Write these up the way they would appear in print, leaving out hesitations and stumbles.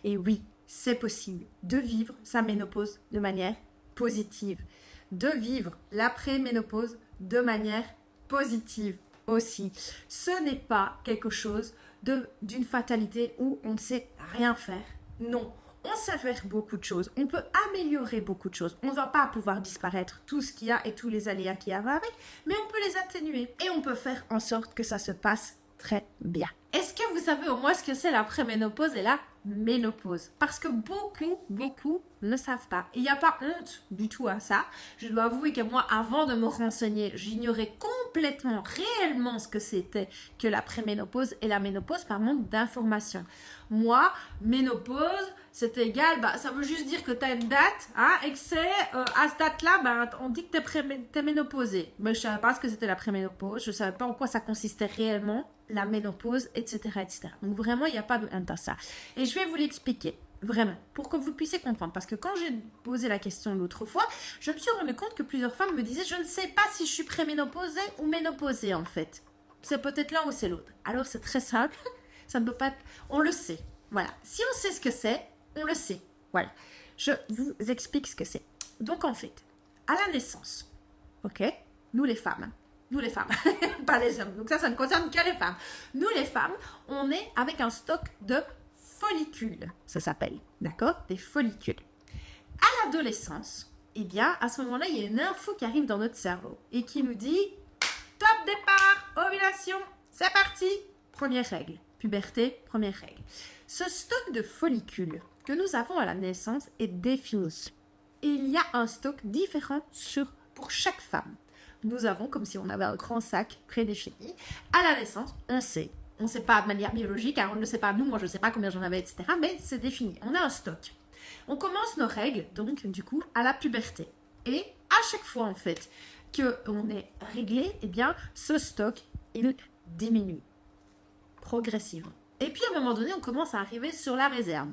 Et oui, c'est possible de vivre sa ménopause de manière positive, de vivre l'après-ménopause de manière positive aussi. Ce n'est pas quelque chose d'une fatalité où on ne sait rien faire. Non, on sait faire beaucoup de choses. On peut améliorer beaucoup de choses. On ne va pas pouvoir disparaître tout ce qu'il y a et tous les aléas qu'il y a avec, mais on peut les atténuer et on peut faire en sorte que ça se passe très bien. Est-ce que vous savez au moins ce que c'est la préménopause et la ménopause? Parce que beaucoup ne savent pas. Il n'y a pas honte du tout à ça. Je dois avouer que moi, avant de me renseigner, j'ignorais complètement, réellement ce que c'était que la préménopause et la ménopause par manque d'informations. Moi, ménopause, c'est égal, ça veut juste dire que tu as une date, hein, et que c'est à cette date-là, on dit que tu es ménopausée. Mais je ne savais pas ce que c'était la préménopause, je ne savais pas en quoi ça consistait réellement, la ménopause, etc. etc. Donc vraiment, il n'y a pas de honte à ça. Et je vais vous l'expliquer, vraiment, pour que vous puissiez comprendre. Parce que quand j'ai posé la question l'autre fois, je me suis rendu compte que plusieurs femmes me disaient « Je ne sais pas si je suis préménopausée ou ménopausée, en fait. C'est peut-être l'un ou c'est l'autre. » Alors, c'est très simple. Ça ne peut pas être... On le sait. Voilà. Si on sait ce que c'est, on le sait. Voilà. Je vous explique ce que c'est. Donc, en fait, à la naissance, ok, nous les femmes, pas les hommes. Donc ça ne concerne que les femmes. Nous les femmes, on est avec un stock de follicules, ça s'appelle, d'accord? Des follicules. À l'adolescence, eh bien, à ce moment-là, il y a une info qui arrive dans notre cerveau et qui nous dit top départ, ovulation, c'est parti, première règle, puberté, première règle. Ce stock de follicules que nous avons à la naissance est défini. Et il y a un stock différent pour chaque femme. Nous avons, comme si on avait un grand sac prédéfini. À la naissance, on sait. On ne sait pas de manière biologique, on ne le sait pas nous, moi je ne sais pas combien j'en avais, etc. Mais c'est défini. On a un stock. On commence nos règles, donc du coup, à la puberté. Et à chaque fois, en fait, qu'on est réglé, eh bien, ce stock, il diminue progressivement. Et puis, à un moment donné, on commence à arriver sur la réserve.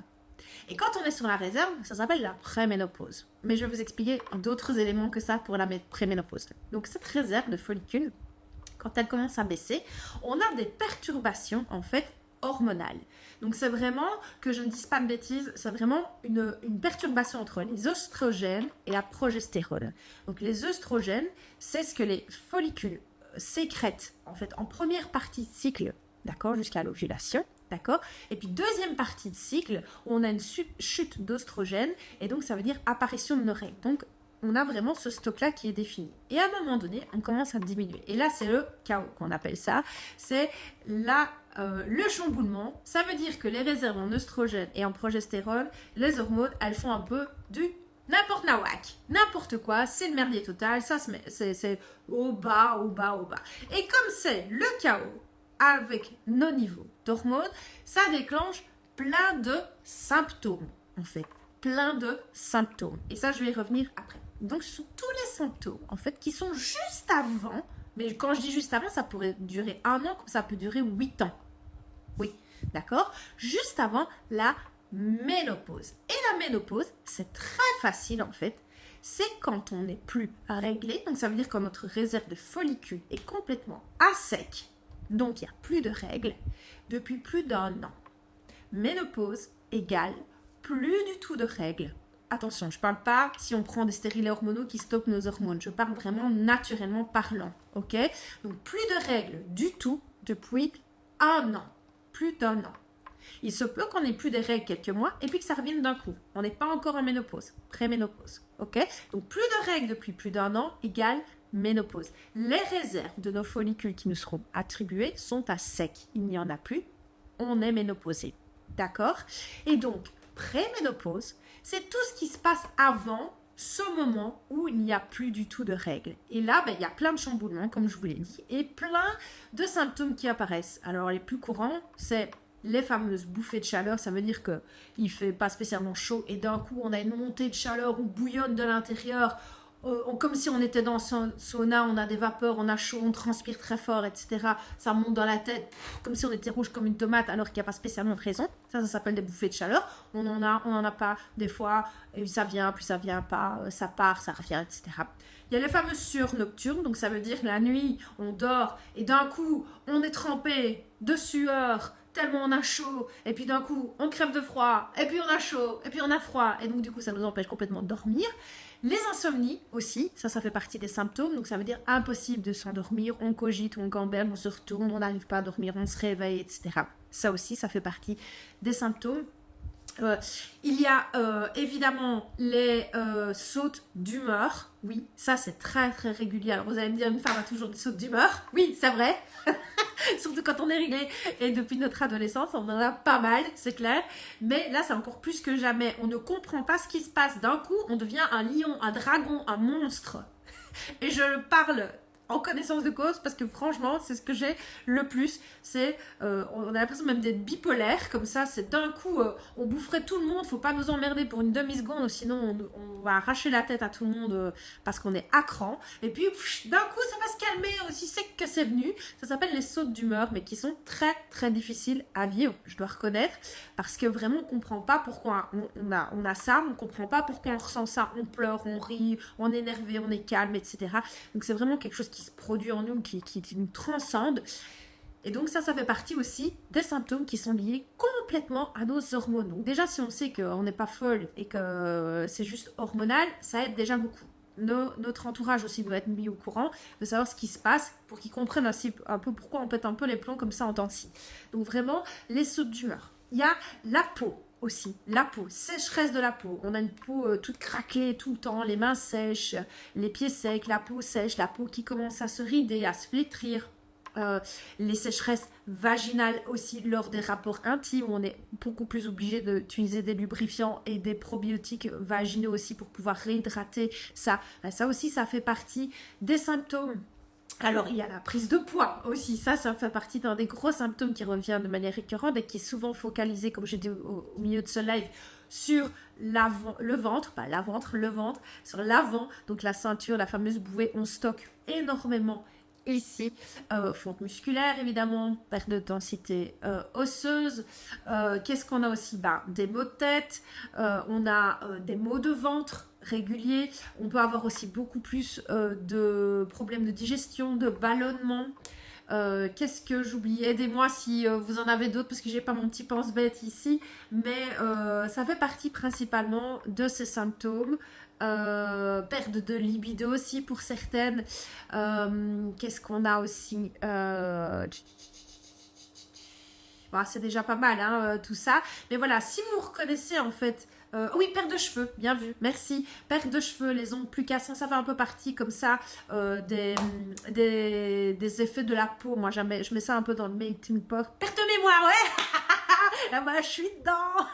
Et quand on est sur la réserve, ça s'appelle la préménopause. Mais je vais vous expliquer d'autres éléments que ça pour la préménopause. Donc cette réserve de follicules, quand elle commence à baisser, on a des perturbations en fait hormonales. Donc c'est vraiment, que je ne dise pas de bêtises, c'est vraiment une perturbation entre les oestrogènes et la progestérone. Donc les oestrogènes, c'est ce que les follicules sécrètent en fait en première partie de cycle, d'accord, jusqu'à l'ovulation. D'accord? Et puis, deuxième partie de cycle, on a une chute d'oestrogène, et donc ça veut dire apparition de nos règles. Donc, on a vraiment ce stock-là qui est défini. Et à un moment donné, on commence à diminuer. Et là, c'est le chaos qu'on appelle ça. C'est le chamboulement. Ça veut dire que les réserves en oestrogène et en progestérone, les hormones, elles font un peu du n'importe nawak. N'importe quoi, c'est le merdier total. Ça c'est au bas. Et comme c'est le chaos, avec nos niveaux d'hormones, ça déclenche plein de symptômes, en fait. Plein de symptômes. Et ça, je vais y revenir après. Donc, ce sont tous les symptômes, en fait, qui sont juste avant, mais quand je dis juste avant, ça pourrait durer 1 an, comme ça peut durer 8 ans. Oui, d'accord? Juste avant la ménopause. Et la ménopause, c'est très facile, en fait. C'est quand on n'est plus réglé, donc ça veut dire que notre réserve de follicules est complètement à sec. Donc, il n'y a plus de règles depuis plus d'1 an. Ménopause égale plus du tout de règles. Attention, je ne parle pas si on prend des stérilets hormonaux qui stoppent nos hormones. Je parle vraiment naturellement parlant, ok? Donc, plus de règles du tout depuis 1 an. Plus d'1 an. Il se peut qu'on ait plus de règles quelques mois et puis que ça revienne d'un coup. On n'est pas encore en ménopause, préménopause, ok? Donc, plus de règles depuis plus d'1 an égale ménopause. Les réserves de nos follicules qui nous seront attribuées sont à sec. Il n'y en a plus. On est ménopausé. D'accord? Et donc, préménopause, c'est tout ce qui se passe avant ce moment où il n'y a plus du tout de règles. Et là, il y a plein de chamboulements, comme je vous l'ai dit, et plein de symptômes qui apparaissent. Alors, les plus courants, c'est les fameuses bouffées de chaleur. Ça veut dire qu'il ne fait pas spécialement chaud et d'un coup, on a une montée de chaleur, on bouillonne de l'intérieur. Comme si on était dans un sauna, on a des vapeurs, on a chaud, on transpire très fort, etc. Ça monte dans la tête, comme si on était rouge comme une tomate, alors qu'il n'y a pas spécialement de raison. Ça s'appelle des bouffées de chaleur. On en a pas des fois, et ça vient, puis ça vient pas, ça part, ça revient, etc. Il y a les fameuses sueurs nocturnes, donc ça veut dire que la nuit, on dort, et d'un coup, on est trempé de sueur, tellement on a chaud, et puis d'un coup on crève de froid, et puis on a chaud, et puis on a froid, et donc du coup ça nous empêche complètement de dormir. Les insomnies aussi, ça fait partie des symptômes, donc ça veut dire impossible de s'endormir, on cogite, on gamberge, on se retourne, on n'arrive pas à dormir, on se réveille, etc. Ça aussi, ça fait partie des symptômes. Il y a évidemment les sautes d'humeur. Oui, ça c'est très très régulier. Alors vous allez me dire, une femme a toujours des sautes d'humeur. Oui, c'est vrai. Surtout quand on est réglé. Et depuis notre adolescence, on en a pas mal, c'est clair. Mais là, c'est encore plus que jamais. On ne comprend pas ce qui se passe. D'un coup, on devient un lion, un dragon, un monstre. Et je parle en connaissance de cause, parce que franchement, c'est ce que j'ai le plus. C'est, on a l'impression même d'être bipolaire, comme ça, c'est d'un coup, on boufferait tout le monde, faut pas nous emmerder pour une demi-seconde, sinon on va arracher la tête à tout le monde parce qu'on est à cran. Et puis, d'un coup, ça va se calmer aussi sec que c'est venu. Ça s'appelle les sautes d'humeur, mais qui sont très, très difficiles à vivre, je dois reconnaître, parce que vraiment, on comprend pas pourquoi on a ça, on comprend pas pourquoi on ressent ça, on pleure, on rit, on est énervé, on est calme, etc. Donc, c'est vraiment quelque chose qui se produit en nous, qui nous transcende. Et donc ça fait partie aussi des symptômes qui sont liés complètement à nos hormones. Donc déjà, si on sait qu'on n'est pas folle et que c'est juste hormonal, ça aide déjà beaucoup. Notre entourage aussi doit être mis au courant de savoir ce qui se passe pour qu'ils comprennent aussi un peu pourquoi on pète un peu les plombs comme ça en temps-ci. Donc vraiment, les sautes d'humeur. Il y a la peau aussi, la peau, sécheresse de la peau. On a une peau toute craquelée tout le temps, les mains sèches, les pieds secs, la peau sèche, la peau qui commence à se rider, à se flétrir. Les sécheresses vaginales aussi lors des rapports intimes, où on est beaucoup plus obligé d'utiliser des lubrifiants et des probiotiques vaginaux aussi pour pouvoir réhydrater ça. Ça aussi, ça fait partie des symptômes. Alors, il y a la prise de poids aussi. Ça fait partie d'un des gros symptômes qui revient de manière récurrente et qui est souvent focalisé, comme j'ai dit au milieu de ce live, sur le ventre, sur l'avant, donc la ceinture, la fameuse bouée. On stocke énormément ici. Fonte musculaire, évidemment, perte de densité osseuse. Qu'est-ce qu'on a aussi? Des maux de tête, on a des maux de ventre réguliers. On peut avoir aussi beaucoup plus de problèmes de digestion, de ballonnement. Qu'est-ce que j'oublie? Aidez-moi si vous en avez d'autres, parce que j'ai pas mon petit pense-bête ici, mais ça fait partie principalement de ces symptômes. Perte de libido aussi pour certaines. Qu'est-ce qu'on a aussi? C'est déjà pas mal, hein, tout ça. Mais voilà, si vous reconnaissez en fait... oui, perte de cheveux, bien vu, merci. Perte de cheveux, les ongles plus cassants, ça fait un peu partie comme ça des effets de la peau. Moi, je mets ça un peu dans le melting pot. Perte de mémoire, ouais. Là, moi, je suis dedans.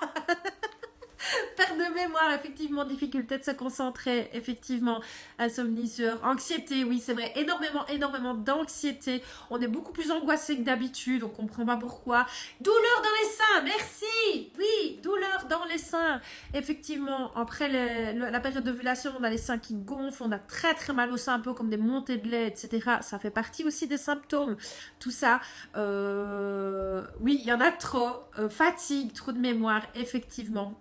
Perte de mémoire, effectivement, difficulté de se concentrer, effectivement, insomnie, sueur, anxiété, oui, c'est vrai, énormément d'anxiété. On est beaucoup plus angoissé que d'habitude, on comprend pas pourquoi. Douleur dans les seins, merci. Oui, douleur dans les seins. Effectivement, après la période d'ovulation, on a les seins qui gonflent, on a très très mal au sein, un peu comme des montées de lait, etc. Ça fait partie aussi des symptômes. Tout ça, oui, il y en a trop. Fatigue, trop de mémoire, effectivement.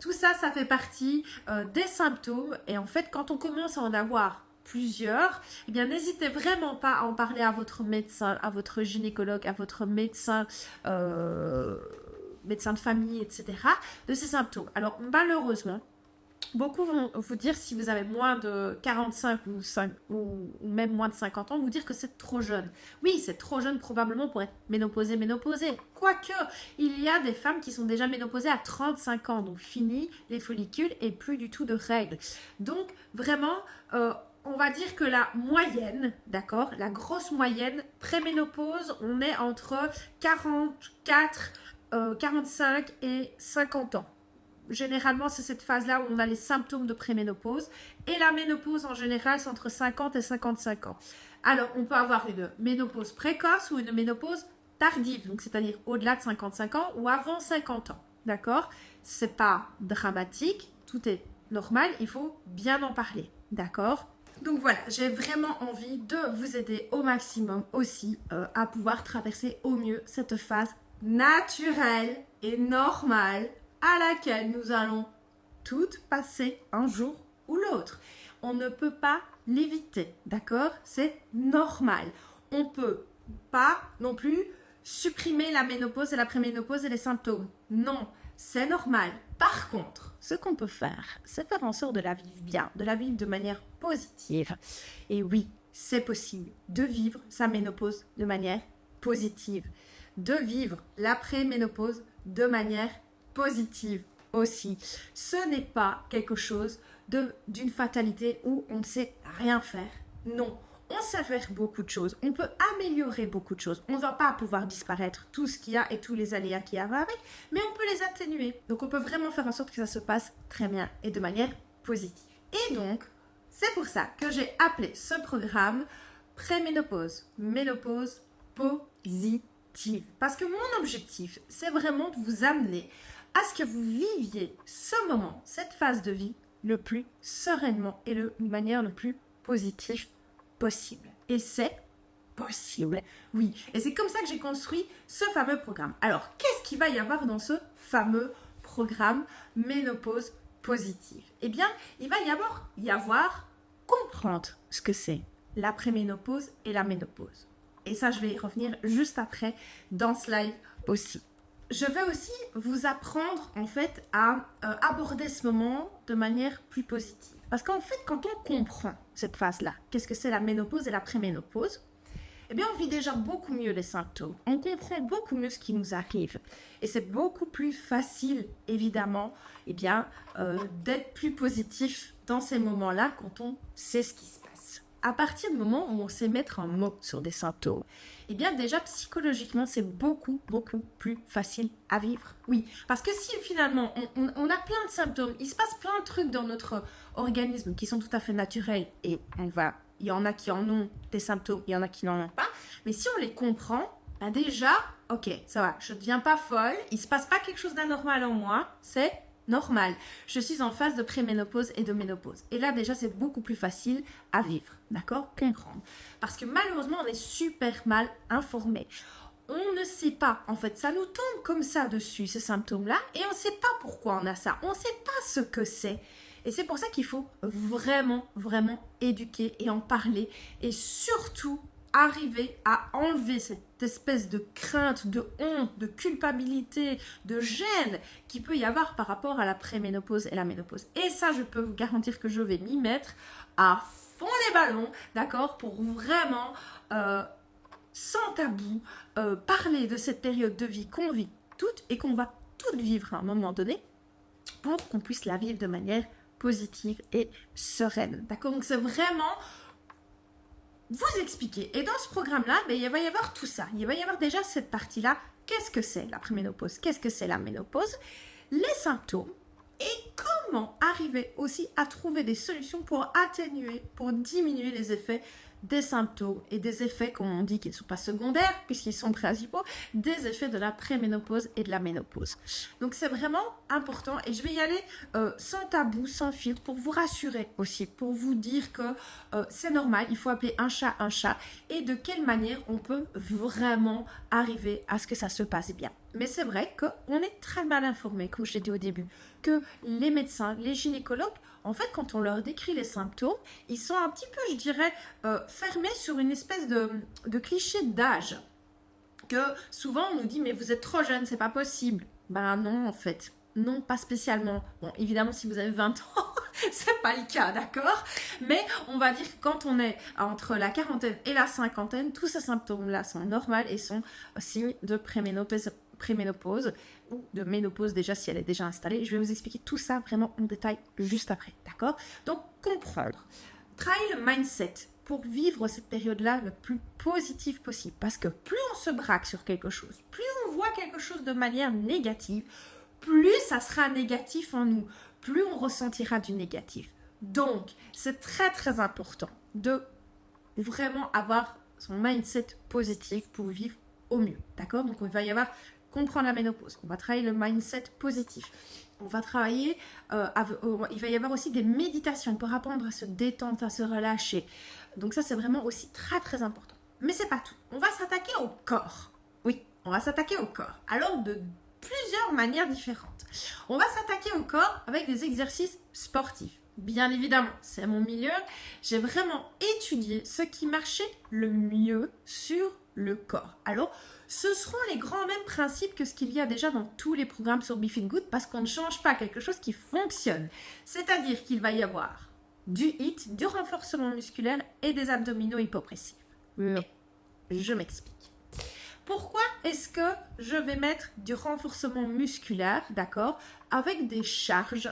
Tout ça, ça fait partie des symptômes. Et en fait, quand on commence à en avoir plusieurs, eh bien, n'hésitez vraiment pas à en parler à votre médecin, à votre gynécologue, à votre médecin de famille, etc., de ces symptômes. Alors, malheureusement, beaucoup vont vous dire, si vous avez moins de 45 ou même moins de 50 ans, vous dire que c'est trop jeune. Oui, c'est trop jeune probablement pour être ménopausée. Quoique, il y a des femmes qui sont déjà ménopausées à 35 ans, donc fini les follicules et plus du tout de règles. Donc, vraiment, on va dire que la moyenne, d'accord, la grosse moyenne, préménopause, on est entre 44, 45 et 50 ans. Généralement, c'est cette phase-là où on a les symptômes de préménopause. Et la ménopause, en général, c'est entre 50 et 55 ans. Alors, on peut avoir une ménopause précoce ou une ménopause tardive, donc c'est-à-dire au-delà de 55 ans ou avant 50 ans. D'accord? C'est pas dramatique, tout est normal, il faut bien en parler. D'accord? Donc voilà, j'ai vraiment envie de vous aider au maximum aussi à pouvoir traverser au mieux cette phase naturelle et normale à laquelle nous allons toutes passer un jour ou l'autre. On ne peut pas l'éviter, d'accord? C'est normal. On ne peut pas non plus supprimer la ménopause et la préménopause et les symptômes. Non, c'est normal. Par contre, ce qu'on peut faire, c'est faire en sorte de la vivre bien, de la vivre de manière positive. Et oui, c'est possible de vivre sa ménopause de manière positive, de vivre l'après-ménopause de manière positive aussi. Ce n'est pas quelque chose d'une fatalité où on ne sait rien faire. Non, on sait faire beaucoup de choses. On peut améliorer beaucoup de choses. On ne va pas pouvoir disparaître tout ce qu'il y a et tous les aléas qu'il y a avec, mais on peut les atténuer. Donc, on peut vraiment faire en sorte que ça se passe très bien et de manière positive. Et donc, c'est pour ça que j'ai appelé ce programme Préménopause, ménopause positive. Parce que mon objectif, c'est vraiment de vous amener à ce que vous viviez ce moment, cette phase de vie, le plus sereinement et de manière le plus positive possible. Et c'est possible, oui. Et c'est comme ça que j'ai construit ce fameux programme. Alors, qu'est-ce qu'il va y avoir dans ce fameux programme Ménopause positive? Eh bien, il va y avoir comprendre ce que c'est l'après-ménopause et la ménopause. Et ça, je vais y revenir juste après dans ce live aussi. Je vais aussi vous apprendre en fait à aborder ce moment de manière plus positive. Parce qu'en fait, quand on comprend cette phase-là, qu'est-ce que c'est la ménopause et la préménopause, eh bien, on vit déjà beaucoup mieux les symptômes. On comprend beaucoup mieux ce qui nous arrive. Et c'est beaucoup plus facile, évidemment, eh bien, d'être plus positif dans ces moments-là quand on sait ce qui se passe. À partir du moment où on sait mettre un mot sur des symptômes, eh bien déjà psychologiquement, c'est beaucoup plus facile à vivre. Oui, parce que si finalement on a plein de symptômes, il se passe plein de trucs dans notre organisme qui sont tout à fait naturels et il y en a qui en ont des symptômes, il y en a qui n'en ont pas, mais si on les comprend, ben déjà, ok, ça va, je ne deviens pas folle, il ne se passe pas quelque chose d'anormal en moi, c'est normal. Je suis en phase de préménopause et de ménopause. Et là, déjà, c'est beaucoup plus facile à vivre. D'accord? Comprendre. Parce que malheureusement, on est super mal informé. On ne sait pas. En fait, ça nous tombe comme ça dessus, ces symptômes-là. Et on ne sait pas pourquoi on a ça. On ne sait pas ce que c'est. Et c'est pour ça qu'il faut vraiment éduquer et en parler. Et surtout, arriver à enlever cette espèce de crainte, de honte, de culpabilité, de gêne qu'il peut y avoir par rapport à la préménopause et la ménopause. Et ça, je peux vous garantir que je vais m'y mettre à fond les ballons, d'accord, pour vraiment, sans tabou, parler de cette période de vie qu'on vit toutes et qu'on va toutes vivre à un moment donné pour qu'on puisse la vivre de manière positive et sereine, d'accord. Donc, c'est vraiment vous expliquer. Et dans ce programme-là, il va y avoir tout ça. Il va y avoir déjà cette partie-là. Qu'est-ce que c'est la préménopause? Qu'est-ce que c'est la ménopause? Les symptômes et comment arriver aussi à trouver des solutions pour atténuer, pour diminuer les effets des symptômes et des effets, comme on dit, qui ne sont pas secondaires, puisqu'ils sont principaux, des effets de la préménopause et de la ménopause. Donc, c'est vraiment important et je vais y aller sans tabou, sans filtre, pour vous rassurer aussi, pour vous dire que c'est normal, il faut appeler un chat et de quelle manière on peut vraiment arriver à ce que ça se passe bien. Mais c'est vrai qu'on est très mal informé, comme je l'ai dit au début, que les médecins, les gynécologues, en fait, quand on leur décrit les symptômes, ils sont un petit peu, je dirais, fermés sur une espèce de cliché d'âge. Que souvent, on nous dit, mais vous êtes trop jeune, c'est pas possible. Ben non, en fait. Non, pas spécialement. Bon, évidemment, si vous avez 20 ans, c'est pas le cas, d'accord? Mais on va dire que quand on est entre la quarantaine et la cinquantaine, tous ces symptômes-là sont normaux et sont signes de préménopause ou de ménopause déjà si elle est déjà installée. Je vais vous expliquer tout ça vraiment en détail juste après, d'accord? Donc, comprendre. Travailler le mindset pour vivre cette période-là le plus positive possible. Parce que plus on se braque sur quelque chose, plus on voit quelque chose de manière négative, plus ça sera négatif en nous, plus on ressentira du négatif. Donc, c'est très important de vraiment avoir son mindset positif pour vivre au mieux, d'accord? Donc, il va y avoir comprendre la ménopause, on va travailler le mindset positif, on va travailler, il va y avoir aussi des méditations pour apprendre à se détendre, à se relâcher. Donc ça, c'est vraiment aussi très important. Mais c'est pas tout, on va s'attaquer au corps. Oui, on va s'attaquer au corps, alors de plusieurs manières différentes. On va s'attaquer au corps avec des exercices sportifs. Bien évidemment, c'est mon milieu. J'ai vraiment étudié ce qui marchait le mieux sur le corps. Alors, ce seront les grands mêmes principes que ce qu'il y a déjà dans tous les programmes sur BeFitGood parce qu'on ne change pas quelque chose qui fonctionne. C'est-à-dire qu'il va y avoir du HIIT, du renforcement musculaire et des abdominaux hypopressifs. Mais, je m'explique. Pourquoi est-ce que je vais mettre du renforcement musculaire, d'accord, avec des charges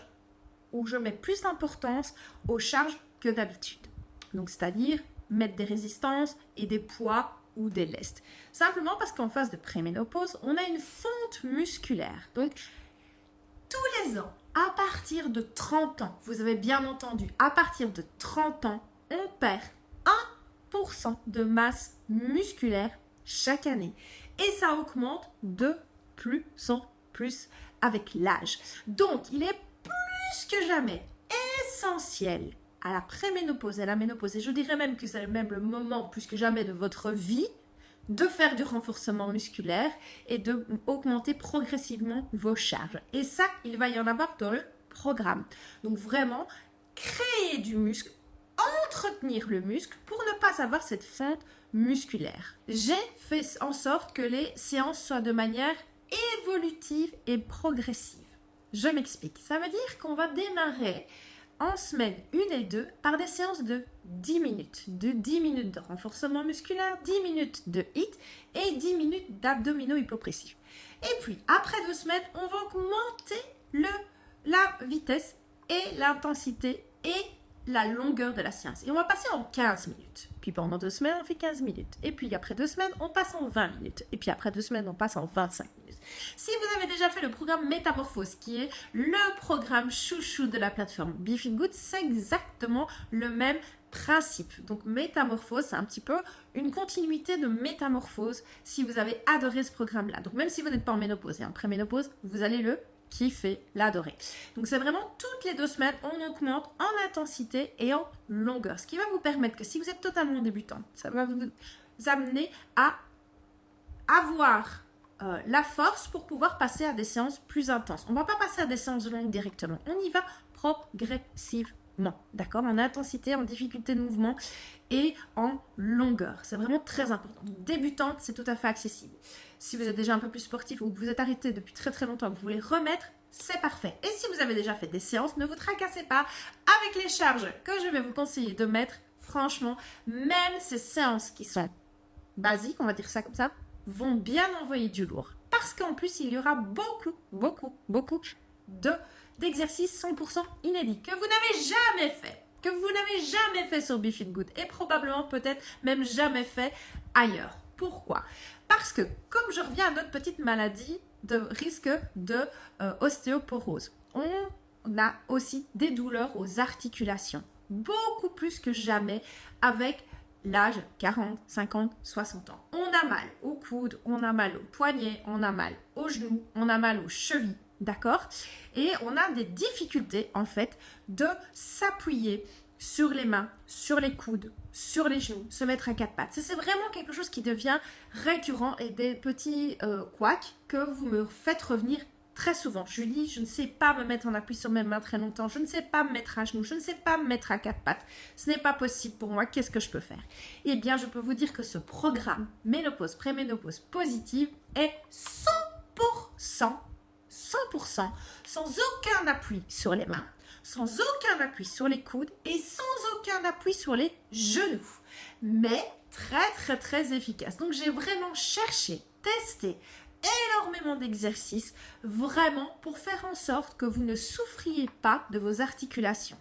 où je mets plus d'importance aux charges que d'habitude. Donc, c'est-à-dire mettre des résistances et des poids ou des lestes. Simplement parce qu'en phase de préménopause, on a une fonte musculaire. Donc, tous les ans, à partir de 30 ans, vous avez bien entendu, à partir de 30 ans, on perd 1% de masse musculaire chaque année. Et ça augmente de plus en plus avec l'âge. Donc, il est plus que jamais essentiel à la préménopause et à la ménopause, et je dirais même que c'est même le moment plus que jamais de votre vie, de faire du renforcement musculaire et de augmenter progressivement vos charges. Et ça, il va y en avoir dans le programme. Donc vraiment, créer du muscle, entretenir le muscle pour ne pas avoir cette fonte musculaire. J'ai fait en sorte que les séances soient de manière évolutive et progressive. Je m'explique. Ça veut dire qu'on va démarrer en semaine 1 et 2 par des séances de 10 minutes. De 10 minutes de renforcement musculaire, 10 minutes de HIIT et 10 minutes d'abdominaux hypopressifs. Et puis, après 2 semaines, on va augmenter la vitesse et l'intensité et la longueur de la séance. Et on va passer en 15 minutes. Puis pendant 2 semaines, on fait 15 minutes. Et puis après 2 semaines, on passe en 20 minutes. Et puis après 2 semaines, on passe en 25 minutes. Si vous avez déjà fait le programme Métamorphose, qui est le programme chouchou de la plateforme BeFitGood, c'est exactement le même principe. Donc Métamorphose, c'est un petit peu une continuité de Métamorphose si vous avez adoré ce programme-là. Donc même si vous n'êtes pas en ménopause et en préménopause, vous allez le kiffer, l'adorer. Donc c'est vraiment toutes les 2 semaines, on augmente en intensité et en longueur. Ce qui va vous permettre que si vous êtes totalement débutant, ça va vous amener à avoir la force pour pouvoir passer à des séances plus intenses. On ne va pas passer à des séances longues directement. On y va progressivement, d'accord? En intensité, en difficulté de mouvement et en longueur. C'est vraiment très important. Donc, débutante, c'est tout à fait accessible. Si vous êtes déjà un peu plus sportif ou que vous êtes arrêté depuis très très longtemps, vous voulez remettre, c'est parfait. Et si vous avez déjà fait des séances, ne vous tracassez pas avec les charges que je vais vous conseiller de mettre. Franchement, même ces séances qui sont basiques, on va dire ça comme ça, vont bien envoyer du lourd. Parce qu'en plus, il y aura beaucoup d'exercices 100% inédits que vous n'avez jamais fait. Que vous n'avez jamais fait sur BeFitGood et probablement peut-être même jamais fait ailleurs. Pourquoi? Parce que, comme je reviens à notre petite maladie de risque de ostéoporose, on a aussi des douleurs aux articulations. Beaucoup plus que jamais avec l'âge 40, 50, 60 ans. On a mal au coude, on a mal au poignet, on a mal aux genoux, on a mal aux chevilles, d'accord? Et on a des difficultés, en fait, de s'appuyer sur les mains, sur les coudes, sur les genoux, se mettre à 4 pattes. C'est vraiment quelque chose qui devient récurrent et des petits couacs que vous me faites revenir très souvent. Julie, je ne sais pas me mettre en appui sur mes mains très longtemps, je ne sais pas me mettre à genoux, je ne sais pas me mettre à 4 pattes. Ce n'est pas possible pour moi, qu'est-ce que je peux faire? Eh bien, je peux vous dire que ce programme Ménopause, Préménopause Positive est 100%, sans aucun appui sur les mains, sans aucun appui sur les coudes et sans aucun appui sur les genoux, mais très efficace. Donc j'ai vraiment cherché, testé énormément d'exercices, vraiment pour faire en sorte que vous ne souffriez pas de vos articulations.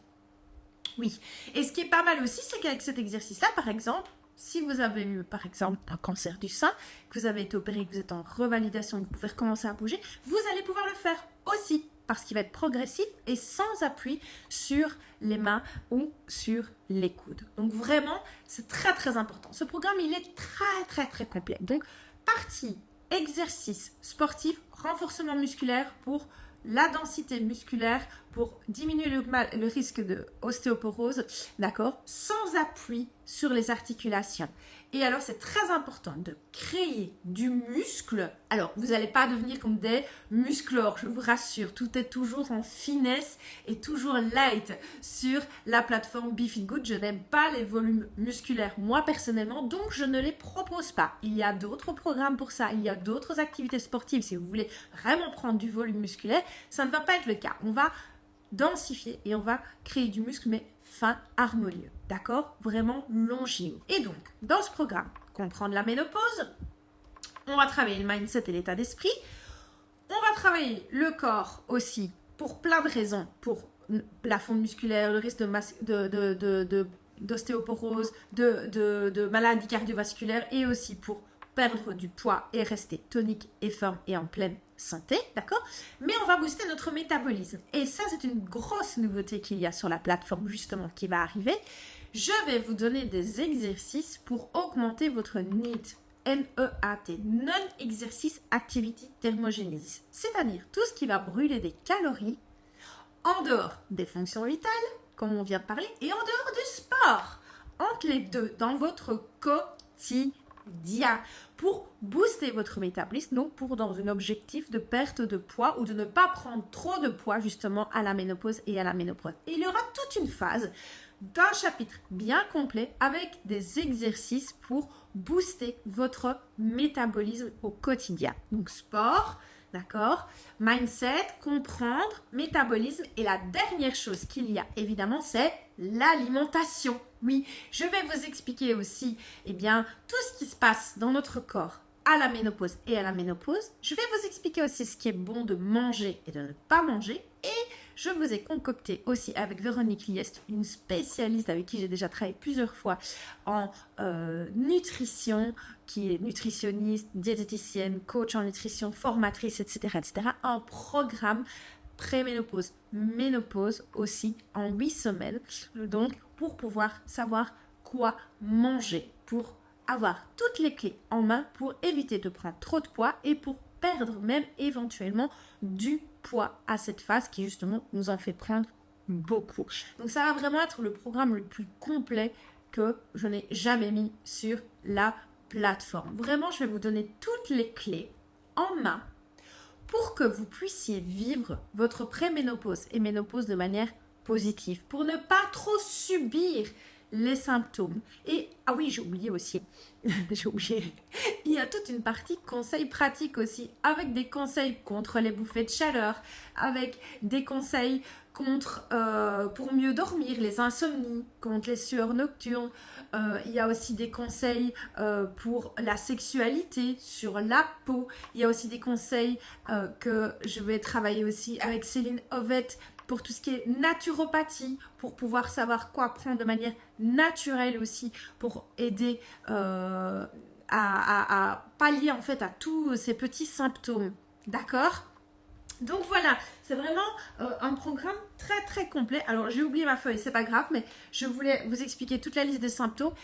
Oui, et ce qui est pas mal aussi, c'est qu'avec cet exercice-là, par exemple, si vous avez eu, par exemple, un cancer du sein, que vous avez été opéré, que vous êtes en revalidation, que vous pouvez recommencer à bouger, vous allez pouvoir le faire aussi, parce qu'il va être progressif et sans appui sur les mains ou sur les coudes. Donc vraiment, c'est très important. Ce programme, il est très complet. Donc, partie exercice sportif, renforcement musculaire pour la densité musculaire, pour diminuer le risque de ostéoporose, d'accord, sans appui sur les articulations. Et alors, c'est très important de créer du muscle. Alors, vous n'allez pas devenir comme des musclores, je vous rassure. Tout est toujours en finesse et toujours light sur la plateforme BeFitGood. Je n'aime pas les volumes musculaires, moi personnellement, donc je ne les propose pas. Il y a d'autres programmes pour ça. Il y a d'autres activités sportives. Si vous voulez vraiment prendre du volume musculaire, ça ne va pas être le cas. On va densifier et on va créer du muscle, mais fin, harmonieux, d'accord? Vraiment longiligne. Et donc, dans ce programme, comprendre la ménopause, on va travailler le mindset et l'état d'esprit, on va travailler le corps aussi pour plein de raisons, pour la fonte musculaire, le risque d'ostéoporose, de maladies cardiovasculaires et aussi pour perdre du poids et rester tonique et ferme et en pleine santé, d'accord? Mais on va booster notre métabolisme. Et ça, c'est une grosse nouveauté qu'il y a sur la plateforme, justement, qui va arriver. Je vais vous donner des exercices pour augmenter votre NEAT. N-E-A-T, Non-Exercice Activity Thermogenesis. C'est-à-dire tout ce qui va brûler des calories en dehors des fonctions vitales, comme on vient de parler, et en dehors du sport. Entre les deux, dans votre quotidien, pour booster votre métabolisme, donc pour dans un objectif de perte de poids ou de ne pas prendre trop de poids justement à la ménopause et à la ménopause. Et il y aura toute une phase d'un chapitre bien complet avec des exercices pour booster votre métabolisme au quotidien. Donc sport, d'accord, mindset, comprendre, métabolisme et la dernière chose qu'il y a évidemment c'est l'alimentation. Oui, je vais vous expliquer aussi tout ce qui se passe dans notre corps à la ménopause et à la ménopause. Je vais vous expliquer aussi ce qui est bon de manger et de ne pas manger. Et je vous ai concocté aussi avec Véronique Liest, une spécialiste avec qui j'ai déjà travaillé plusieurs fois en nutrition, qui est nutritionniste, diététicienne, coach en nutrition, formatrice, etc., un programme préménopause, ménopause aussi en 8 semaines. Donc, pour pouvoir savoir quoi manger, pour avoir toutes les clés en main pour éviter de prendre trop de poids et pour perdre même éventuellement du poids à cette phase qui justement nous en fait prendre beaucoup. Donc ça va vraiment être le programme le plus complet que je n'ai jamais mis sur la plateforme. Vraiment, je vais vous donner toutes les clés en main pour que vous puissiez vivre votre préménopause et ménopause de manière positive, pour ne pas trop subir les symptômes. Et, ah oui, j'ai oublié aussi, il y a toute une partie conseils pratiques aussi, avec des conseils contre les bouffées de chaleur, avec des conseils contre, pour mieux dormir, les insomnies, contre les sueurs nocturnes. Il y a aussi des conseils pour la sexualité, sur la peau. Il y a aussi des conseils que je vais travailler aussi avec Céline Ovette pour tout ce qui est naturopathie, pour pouvoir savoir quoi prendre de manière naturelle aussi, pour aider à pallier en fait à tous ces petits symptômes. D'accord ? Donc voilà, c'est vraiment un programme très très complet. Alors j'ai oublié ma feuille, c'est pas grave, mais je voulais vous expliquer toute la liste des symptômes.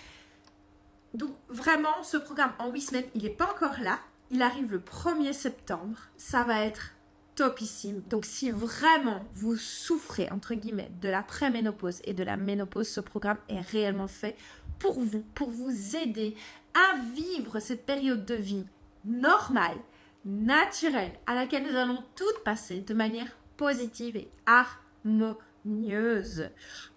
Donc vraiment, ce programme en 8 semaines, il n'est pas encore là. Il arrive le 1er septembre. Ça va être topissime. Donc si vraiment vous souffrez entre guillemets de la préménopause et de la ménopause, ce programme est réellement fait pour vous aider à vivre cette période de vie normale, naturelle, à laquelle nous allons toutes passer de manière positive et harmonieuse,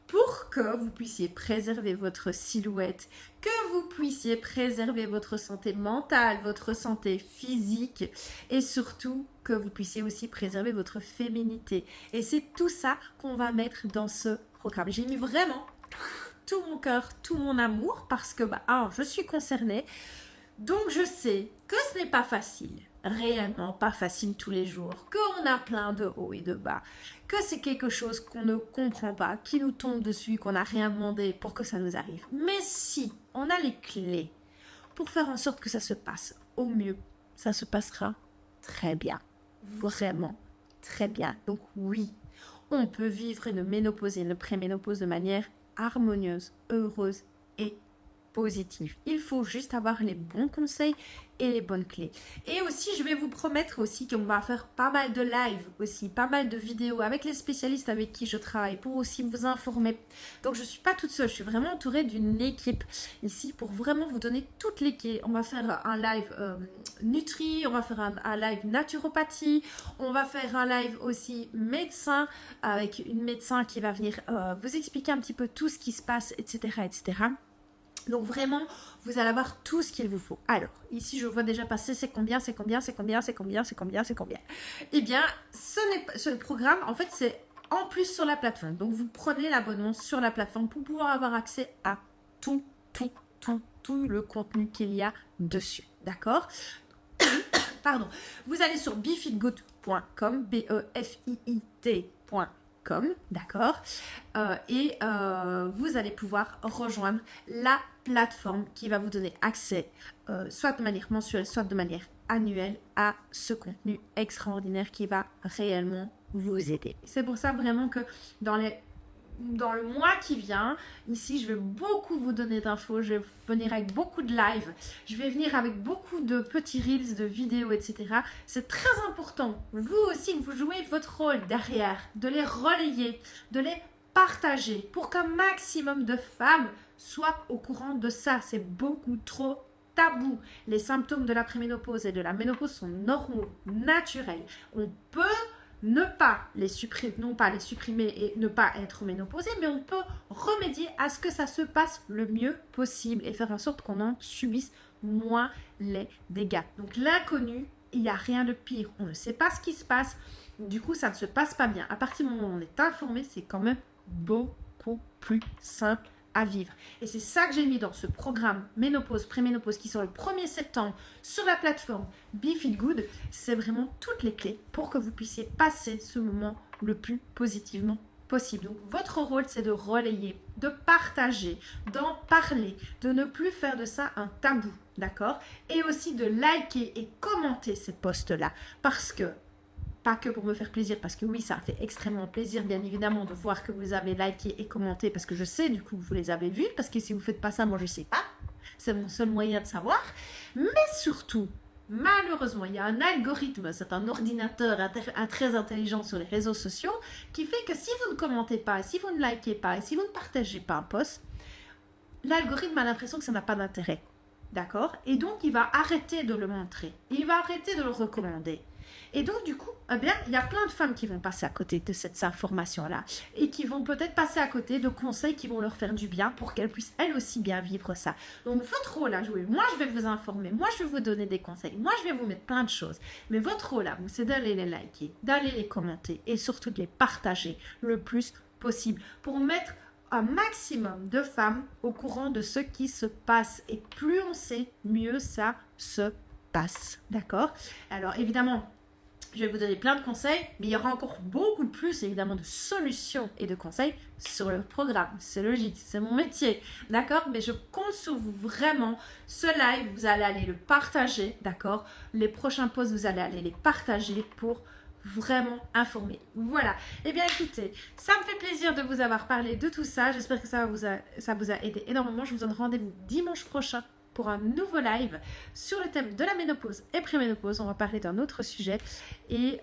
pour que vous puissiez préserver votre silhouette, que vous puissiez préserver votre santé mentale, votre santé physique et surtout que vous puissiez aussi préserver votre féminité. Et c'est tout ça qu'on va mettre dans ce programme. J'ai mis vraiment tout mon cœur, tout mon amour parce que je suis concernée. Donc je sais que ce n'est pas facile, réellement pas facile tous les jours, qu'on a plein de hauts et de bas, que c'est quelque chose qu'on ne comprend pas, qui nous tombe dessus, qu'on n'a rien demandé pour que ça nous arrive. Mais si on a les clés pour faire en sorte que ça se passe au mieux, ça se passera très bien, vraiment très bien. Donc oui, on peut vivre une ménopause et une préménopause de manière harmonieuse, heureuse et positive. Il faut juste avoir les bons conseils et les bonnes clés. Et aussi, je vais vous promettre aussi qu'on va faire pas mal de live aussi, pas mal de vidéos avec les spécialistes avec qui je travaille pour aussi vous informer. Donc, je ne suis pas toute seule, je suis vraiment entourée d'une équipe ici pour vraiment vous donner toutes les clés. On va faire un live Nutri, on va faire un live naturopathie, on va faire un live aussi médecin avec une médecin qui va venir vous expliquer un petit peu tout ce qui se passe, etc., etc. Donc vraiment, vous allez avoir tout ce qu'il vous faut. Alors, ici, je vois déjà passer, c'est combien, c'est combien, c'est combien, c'est combien, c'est combien, c'est combien. Eh bien, ce programme, en fait, c'est en plus sur la plateforme. Donc, vous prenez l'abonnement sur la plateforme pour pouvoir avoir accès à tout le contenu qu'il y a dessus. D'accord? Pardon. Vous allez sur befeelgood.com, BEFIIT.com, d'accord, et vous allez pouvoir rejoindre la plateforme qui va vous donner accès, soit de manière mensuelle, soit de manière annuelle, à ce contenu extraordinaire qui va réellement vous aider. C'est pour ça vraiment que dans le mois qui vient, ici, je vais beaucoup vous donner d'infos, je vais venir avec beaucoup de live, je vais venir avec beaucoup de petits reels, de vidéos, etc. C'est très important, vous aussi, que vous jouez votre rôle derrière, de les relayer, de les partager pour qu'un maximum de femmes soient au courant de ça. C'est beaucoup trop tabou. Les symptômes de la préménopause et de la ménopause sont normaux, naturels. On peut ne pas les supprimer, non pas les supprimer et ne pas être ménopausé, mais on peut remédier à ce que ça se passe le mieux possible et faire en sorte qu'on en subisse moins les dégâts. Donc l'inconnu, il n'y a rien de pire. On ne sait pas ce qui se passe, du coup ça ne se passe pas bien. À partir du moment où on est informé, c'est quand même beaucoup plus simple à vivre. Et c'est ça que j'ai mis dans ce programme Ménopause, Préménopause qui sort le 1er septembre sur la plateforme BeFeelGood. C'est vraiment toutes les clés pour que vous puissiez passer ce moment le plus positivement possible. Donc, votre rôle, c'est de relayer, de partager, d'en parler, de ne plus faire de ça un tabou, d'accord? Et aussi de liker et commenter ces posts-là parce que pas que pour me faire plaisir, parce que oui, ça fait extrêmement plaisir, bien évidemment, de voir que vous avez liké et commenté, parce que je sais, du coup, vous les avez vus, parce que si vous ne faites pas ça, moi, je ne sais pas. C'est mon seul moyen de savoir. Mais surtout, malheureusement, il y a un algorithme, c'est un ordinateur très intelligent sur les réseaux sociaux, qui fait que si vous ne commentez pas, si vous ne likez pas, et si vous ne partagez pas un post, l'algorithme a l'impression que ça n'a pas d'intérêt. D'accord? Et donc, il va arrêter de le montrer. Il va arrêter de le recommander. Et donc, du coup, eh bien, il y a plein de femmes qui vont passer à côté de cette information-là et qui vont peut-être passer à côté de conseils qui vont leur faire du bien pour qu'elles puissent elles aussi bien vivre ça. Donc, votre rôle à jouer, moi, je vais vous informer, moi, je vais vous donner des conseils, moi, je vais vous mettre plein de choses. Mais votre rôle à vous, c'est d'aller les liker, d'aller les commenter et surtout de les partager le plus possible pour mettre un maximum de femmes au courant de ce qui se passe. Et plus on sait, mieux ça se passe. D'accord? Alors, évidemment, je vais vous donner plein de conseils, mais il y aura encore beaucoup plus, évidemment, de solutions et de conseils sur le programme. C'est logique, c'est mon métier, d'accord? Mais je compte sur vous vraiment. Ce live, vous allez aller le partager, d'accord? Les prochains posts, vous allez aller les partager pour vraiment informer. Voilà. Eh bien, écoutez, ça me fait plaisir de vous avoir parlé de tout ça. J'espère que ça vous a aidé énormément. Je vous donne rendez-vous dimanche prochain pour un nouveau live sur le thème de la ménopause et préménopause. On va parler d'un autre sujet et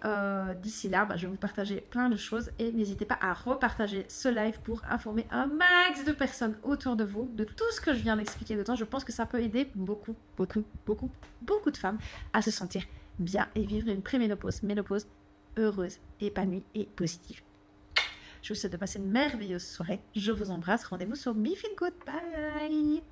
d'ici là, je vais vous partager plein de choses et n'hésitez pas à repartager ce live pour informer un max de personnes autour de vous de tout ce que je viens d'expliquer dedans. Je pense que ça peut aider beaucoup de femmes à se sentir bien et vivre une préménopause, ménopause heureuse, épanouie et positive. Je vous souhaite de passer une merveilleuse soirée. Je vous embrasse. Rendez-vous sur BeFeelGood. Bye.